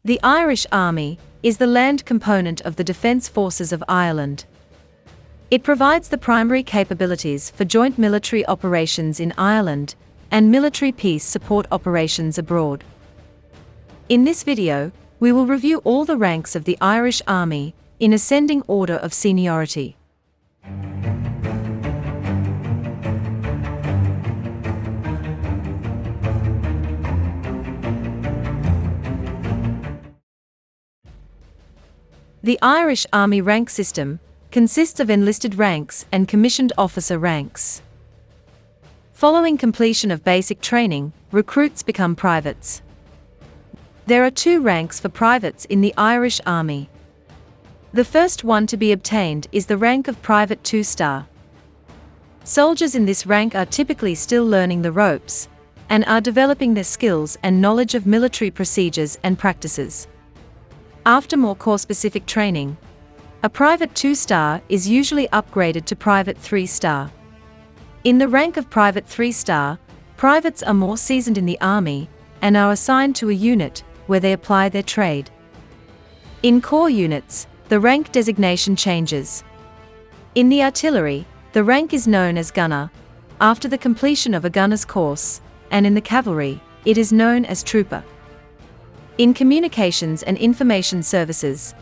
The Irish Army is the land component of the Defence Forces of Ireland. It provides the primary capabilities for joint military operations in Ireland and military peace support operations abroad. In this video, we will review all the ranks of the Irish Army in ascending order of seniority. The Irish Army rank system consists of enlisted ranks and commissioned officer ranks. Following completion of basic training, recruits become privates. There are two ranks for privates in the Irish Army. The first one to be obtained is the rank of Private 2-star. Soldiers in this rank are typically still learning the ropes and are developing their skills and knowledge of military procedures and practices. After more corps-specific training, a Private 2-star is usually upgraded to Private 3-star. In the rank of Private 3-star, privates are more seasoned in the Army and are assigned to a unit where they apply their trade. In corps units, the rank designation changes. In the artillery, the rank is known as gunner, after the completion of a gunner's course, and in the cavalry, it is known as trooper. In communications and information services,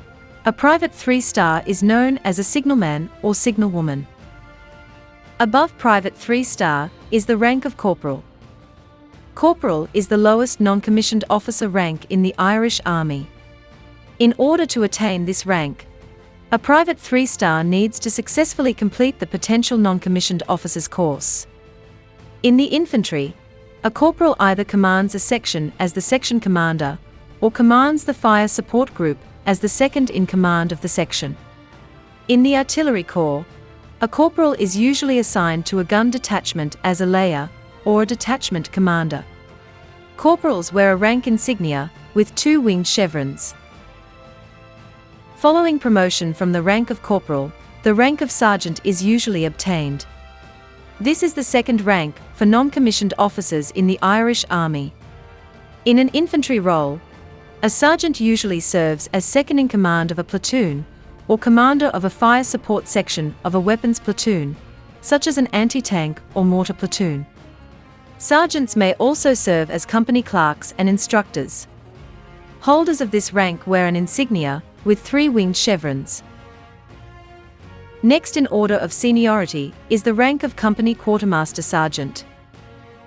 a Private 3-star is known as a signalman or signalwoman. Above Private 3-star is the rank of corporal. Corporal is the lowest non-commissioned officer rank in the Irish Army. In order to attain this rank, a Private 3-star needs to successfully complete the potential non-commissioned officer's course. In the infantry, a corporal either commands a section as the section commander or commands the fire support group as the second in command of the section. In the artillery corps, a corporal is usually assigned to a gun detachment as a layer or a detachment commander. Corporals wear a rank insignia with two winged chevrons. Following promotion from the rank of corporal, the rank of sergeant is usually obtained. This is the second rank for non-commissioned officers in the Irish Army. In an infantry role, a sergeant usually serves as second in command of a platoon or commander of a fire support section of a weapons platoon, such as an anti-tank or mortar platoon. Sergeants may also serve as company clerks and instructors. Holders of this rank wear an insignia with three winged chevrons. Next in order of seniority is the rank of company quartermaster sergeant.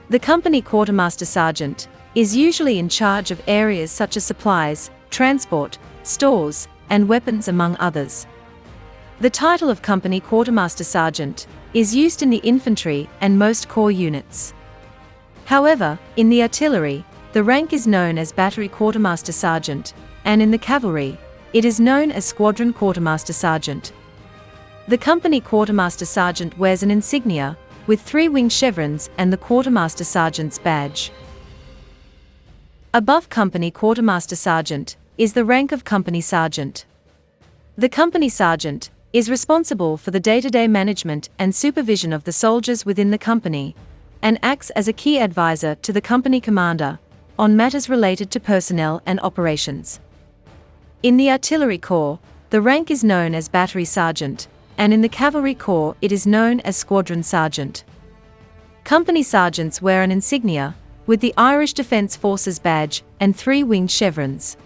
The company quartermaster sergeant is usually in charge of areas such as supplies, transport, stores, and weapons among others. The title of company quartermaster sergeant is used in the infantry and most corps units. However, in the artillery, the rank is known as battery quartermaster sergeant, and in the cavalry, it is known as squadron quartermaster sergeant. The company quartermaster sergeant wears an insignia with three winged chevrons and the quartermaster sergeant's badge. Above company quartermaster sergeant is the rank of company sergeant. The company sergeant is responsible for the day-to-day management and supervision of the soldiers within the company and acts as a key advisor to the company commander on matters related to personnel and operations. In the artillery corps, the rank is known as battery sergeant, and in the cavalry corps it is known as squadron sergeant. Company sergeants wear an insignia with the Irish Defence Forces badge and three winged chevrons.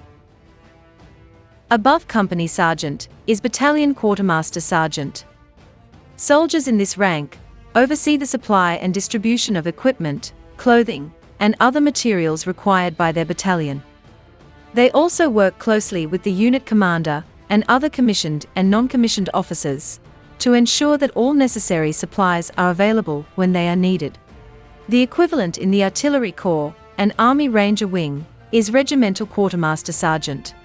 Above company sergeant is battalion quartermaster sergeant. Soldiers in this rank oversee the supply and distribution of equipment, clothing, and other materials required by their battalion. They also work closely with the unit commander and other commissioned and non-commissioned officers to ensure that all necessary supplies are available when they are needed. The equivalent in the artillery corps, an Army Ranger wing, is regimental quartermaster sergeant.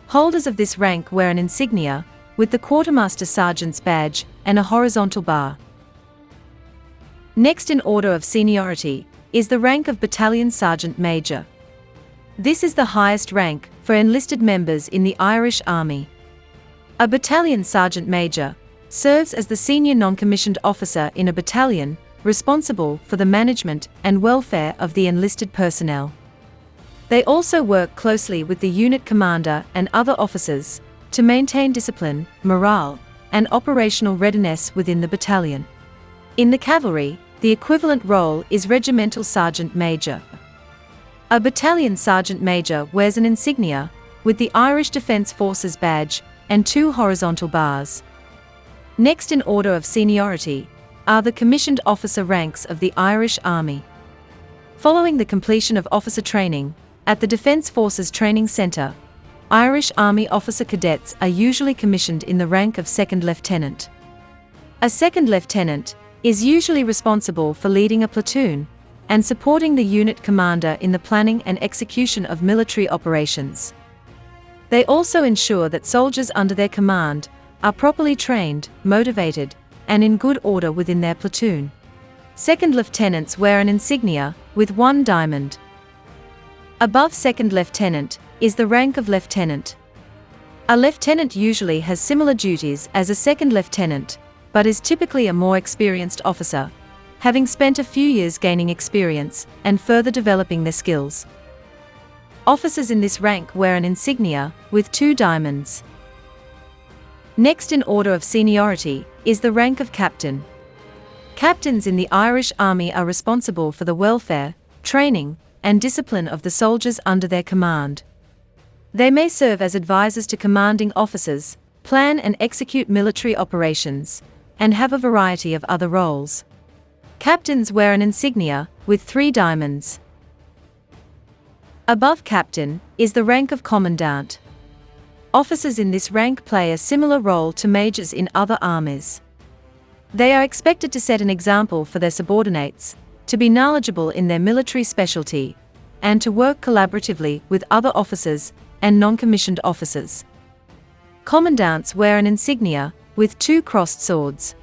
Holders of this rank wear an insignia with the quartermaster sergeant's badge and a horizontal bar. Next in order of seniority is the rank of battalion sergeant major. This is the highest rank for enlisted members in the Irish Army. A battalion sergeant major serves as the senior non-commissioned officer in a battalion responsible for the management and welfare of the enlisted personnel. They also work closely with the unit commander and other officers to maintain discipline, morale, and operational readiness within the battalion. In the cavalry, the equivalent role is regimental sergeant major. A battalion sergeant major wears an insignia with the Irish Defence Forces badge and 2 horizontal bars. Next in order of seniority are the commissioned officer ranks of the Irish Army. Following the completion of officer training at the Defence Forces Training Centre, Irish Army officer cadets are usually commissioned in the rank of second lieutenant. A second lieutenant is usually responsible for leading a platoon and supporting the unit commander in the planning and execution of military operations. They also ensure that soldiers under their command are properly trained, motivated, and in good order within their platoon. Second lieutenants wear an insignia with 1 diamond. Above second lieutenant is the rank of lieutenant. A lieutenant usually has similar duties as a second lieutenant, but is typically a more experienced officer, having spent a few years gaining experience and further developing their skills. Officers in this rank wear an insignia with 2 diamonds. Next in order of seniority is the rank of captain. Captains in the Irish Army are responsible for the welfare, training, and discipline of the soldiers under their command. They may serve as advisors to commanding officers, plan and execute military operations, and have a variety of other roles. Captains wear an insignia with 3 diamonds. Above captain is the rank of commandant. Officers in this rank play a similar role to majors in other armies. They are expected to set an example for their subordinates, to be knowledgeable in their military specialty, and to work collaboratively with other officers and non-commissioned officers. Commandants wear an insignia with 2 crossed swords.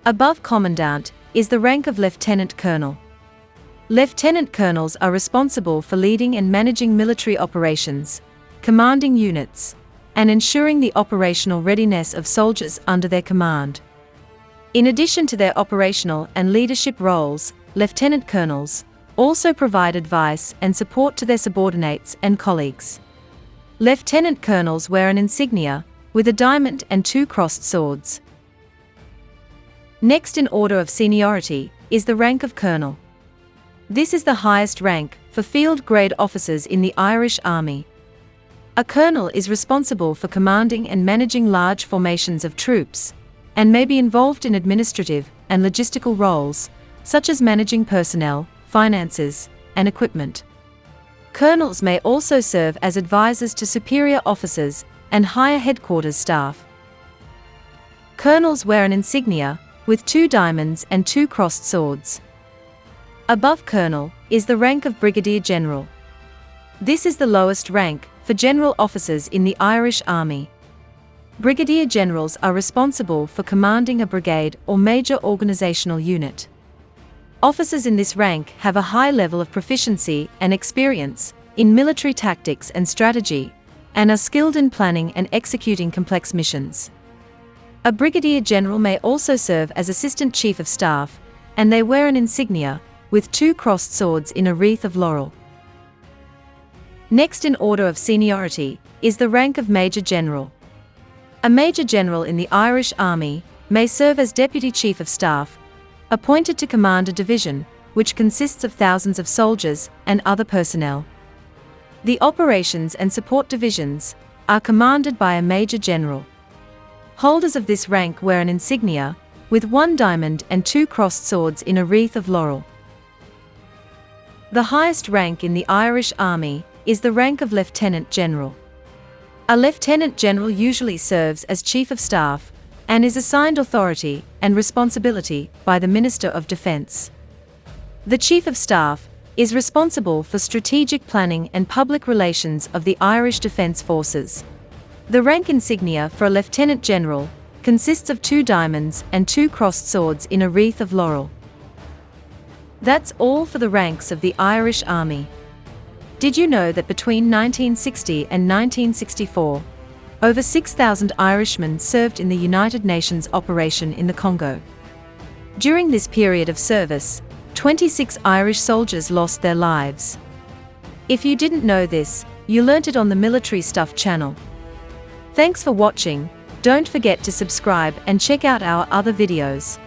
Above commandant is the rank of lieutenant colonel. Lieutenant colonels are responsible for leading and managing military operations, commanding units, and ensuring the operational readiness of soldiers under their command. In addition to their operational and leadership roles, lieutenant colonels also provide advice and support to their subordinates and colleagues. Lieutenant colonels wear an insignia with a diamond and 2 crossed swords. Next in order of seniority is the rank of colonel. This is the highest rank for field grade officers in the Irish Army. A colonel is responsible for commanding and managing large formations of troops, and may be involved in administrative and logistical roles, such as managing personnel, finances, and equipment. Colonels may also serve as advisors to superior officers and higher headquarters staff. Colonels wear an insignia with 2 diamonds and 2 crossed swords. Above colonel is the rank of brigadier general. This is the lowest rank for general officers in the Irish Army. Brigadier generals are responsible for commanding a brigade or major organizational unit. Officers in this rank have a high level of proficiency and experience in military tactics and strategy, and are skilled in planning and executing complex missions. A brigadier general may also serve as assistant chief of staff, and they wear an insignia with 2 crossed swords in a wreath of laurel. Next in order of seniority is the rank of major general. A major general in the Irish Army may serve as deputy chief of staff, appointed to command a division, which consists of thousands of soldiers and other personnel. The operations and support divisions are commanded by a major general. Holders of this rank wear an insignia with 1 diamond and 2 crossed swords in a wreath of laurel. The highest rank in the Irish Army is the rank of lieutenant general. A lieutenant general usually serves as chief of staff and is assigned authority and responsibility by the Minister of Defence. The chief of staff is responsible for strategic planning and public relations of the Irish Defence Forces. The rank insignia for a lieutenant general consists of 2 diamonds and 2 crossed swords in a wreath of laurel. That's all for the ranks of the Irish Army. Did you know that between 1960 and 1964, over 6,000 Irishmen served in the United Nations operation in the Congo? During this period of service, 26 Irish soldiers lost their lives. If you didn't know this, you learnt it on the Military Stuff channel. Thanks for watching. Don't forget to subscribe and check out our other videos.